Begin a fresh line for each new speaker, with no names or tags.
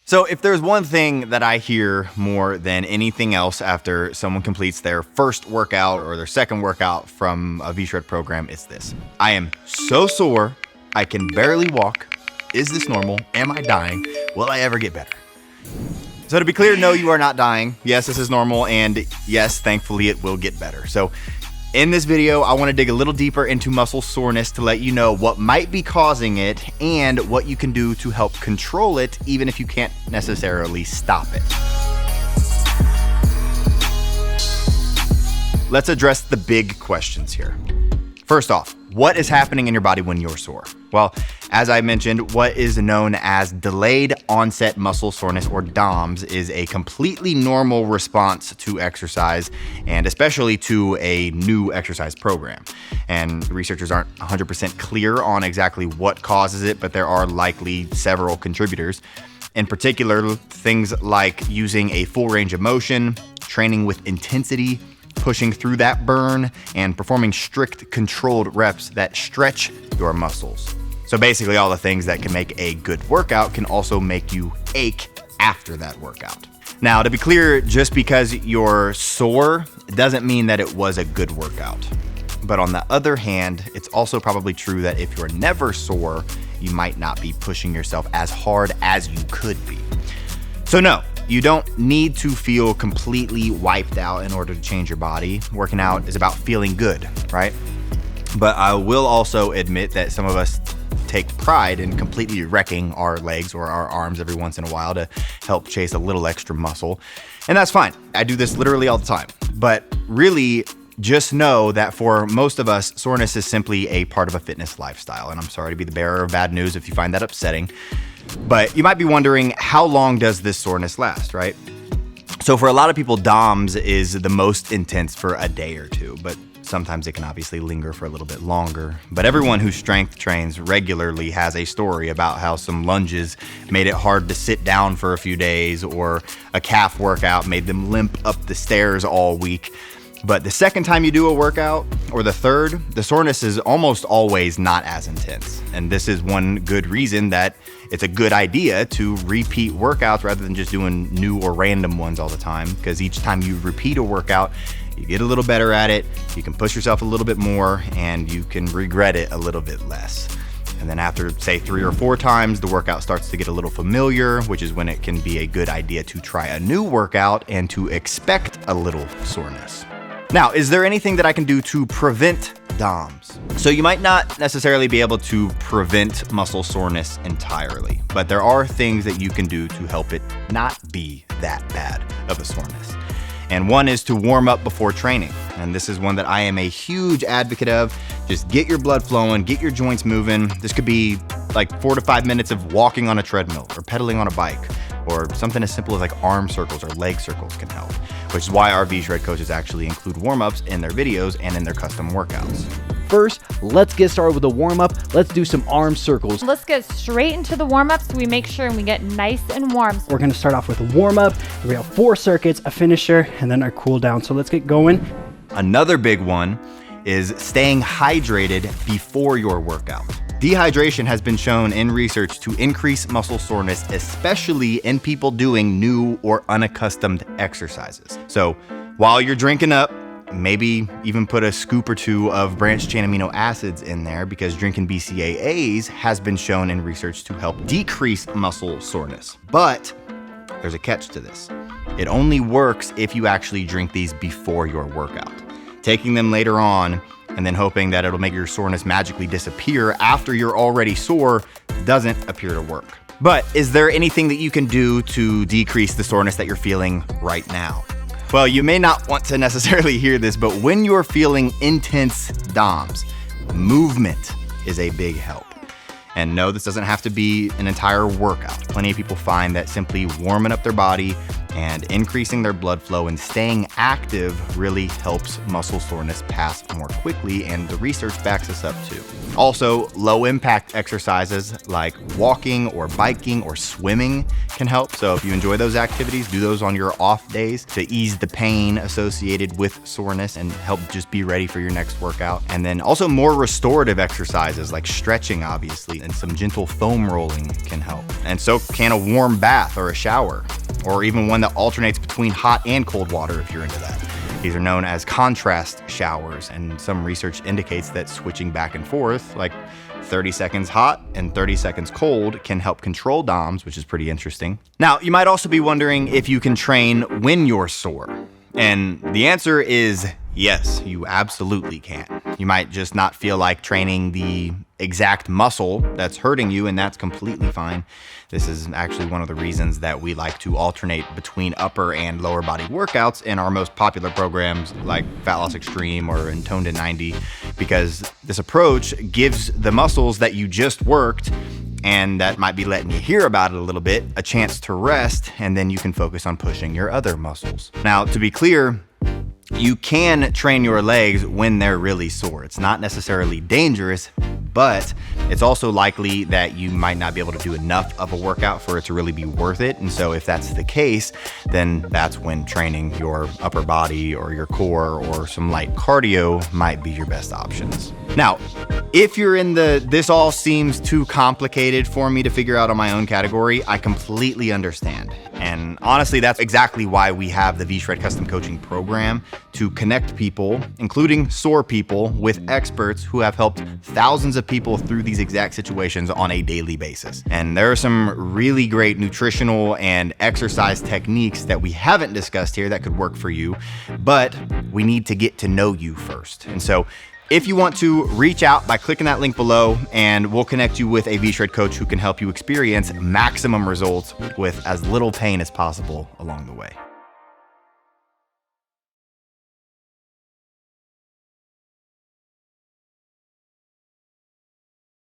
So if there's one thing that I hear more than anything else after someone completes their first workout or their second workout from a V-Shred program, it's this. I am so sore, I can barely walk. Is this normal? Am I dying? Will I ever get better? So to be clear, no, you are not dying. Yes, this is normal, and yes, thankfully it will get better. So in this video, I want to dig a little deeper into muscle soreness to let you know what might be causing it and what you can do to help control it, even if you can't necessarily stop it. Let's address the big questions here. First off, what is happening in your body when you're sore? Well, as I mentioned, what is known as delayed onset muscle soreness, or DOMS, is a completely normal response to exercise, and especially to a new exercise program. And researchers aren't 100% clear on exactly what causes it, but there are likely several contributors. In particular, things like using a full range of motion, training with intensity, pushing through that burn, and performing strict controlled reps that stretch your muscles. So basically all the things that can make a good workout can also make you ache after that workout. Now, to be clear, just because you're sore doesn't mean that it was a good workout. But on the other hand, it's also probably true that if you're never sore, you might not be pushing yourself as hard as you could be. So no, you don't need to feel completely wiped out in order to change your body. Working out is about feeling good, right? But I will also admit that some of us take pride in completely wrecking our legs or our arms every once in a while to help chase a little extra muscle. And that's fine. I do this literally all the time. But really, just know that for most of us, soreness is simply a part of a fitness lifestyle. And I'm sorry to be the bearer of bad news if you find that upsetting. But you might be wondering, how long does this soreness last, right? So for a lot of people, DOMS is the most intense for a day or two, but sometimes it can obviously linger for a little bit longer. But everyone who strength trains regularly has a story about how some lunges made it hard to sit down for a few days, or a calf workout made them limp up the stairs all week. But the second time you do a workout, or the third, the soreness is almost always not as intense. And this is one good reason that it's a good idea to repeat workouts rather than just doing new or random ones all the time, because each time you repeat a workout, you get a little better at it, you can push yourself a little bit more, and you can regret it a little bit less. And then after, say, 3 or 4 times, the workout starts to get a little familiar, which is when it can be a good idea to try a new workout and to expect a little soreness. Now, is there anything that I can do to prevent DOMS? So you might not necessarily be able to prevent muscle soreness entirely, but there are things that you can do to help it not be that bad of a soreness. And one is to warm up before training. And this is one that I am a huge advocate of. Just get your blood flowing, get your joints moving. This could be like 4 to 5 minutes of walking on a treadmill or pedaling on a bike, or something as simple as like arm circles or leg circles can help, which is why our V-Shred coaches actually include warm-ups in their videos and in their custom workouts.
First, let's get started with a warm-up. Let's do some arm circles.
Let's get straight into the warm-up so we make sure we get nice and warm.
We're gonna start off with a warm-up. We have 4 circuits, a finisher, and then our cool down. So let's get going.
Another big one is staying hydrated before your workout. Dehydration has been shown in research to increase muscle soreness, especially in people doing new or unaccustomed exercises. So while you're drinking up, maybe even put a scoop or 2 of branched chain amino acids in there, because drinking BCAAs has been shown in research to help decrease muscle soreness. But there's a catch to this. It only works if you actually drink these before your workout. Taking them later on and then hoping that it'll make your soreness magically disappear after you're already sore doesn't appear to work. But is there anything that you can do to decrease the soreness that you're feeling right now? Well, you may not want to necessarily hear this, but when you're feeling intense DOMS, movement is a big help. And no, this doesn't have to be an entire workout. Plenty of people find that simply warming up their body And increasing their blood flow and staying active really helps muscle soreness pass more quickly, and the research backs us up too. Also, low impact exercises like walking or biking or swimming can help. So if you enjoy those activities, do those on your off days to ease the pain associated with soreness and help just be ready for your next workout. And then also more restorative exercises like stretching, obviously, and some gentle foam rolling can help. And so can a warm bath or a shower, or even one that alternates between hot and cold water if you're into that. These are known as contrast showers, and some research indicates that switching back and forth, like 30 seconds hot and 30 seconds cold, can help control DOMS, which is pretty interesting. Now, you might also be wondering if you can train when you're sore. And the answer is yes, you absolutely can. You might just not feel like training the exact muscle that's hurting you, and that's completely fine. This is actually one of the reasons that we like to alternate between upper and lower body workouts in our most popular programs like Fat Loss Extreme or in Toned to 90, because this approach gives the muscles that you just worked and that might be letting you hear about it a little bit a chance to rest, and then you can focus on pushing your other muscles. Now, to be clear, you can train your legs when they're really sore. It's not necessarily dangerous, but it's also likely that you might not be able to do enough of a workout for it to really be worth it. And so if that's the case, then that's when training your upper body or your core or some light cardio might be your best options. Now, if you're in the this all seems too complicated for me to figure out on my own category, I completely understand. And honestly, that's exactly why we have the V-Shred Custom Coaching Program, to connect people, including sore people, with experts who have helped thousands of people through these exact situations on a daily basis. And there are some really great nutritional and exercise techniques that we haven't discussed here that could work for you, but we need to get to know you first. And so if you want to, reach out by clicking that link below, and we'll connect you with a V-Shred coach who can help you experience maximum results with as little pain as possible along the way.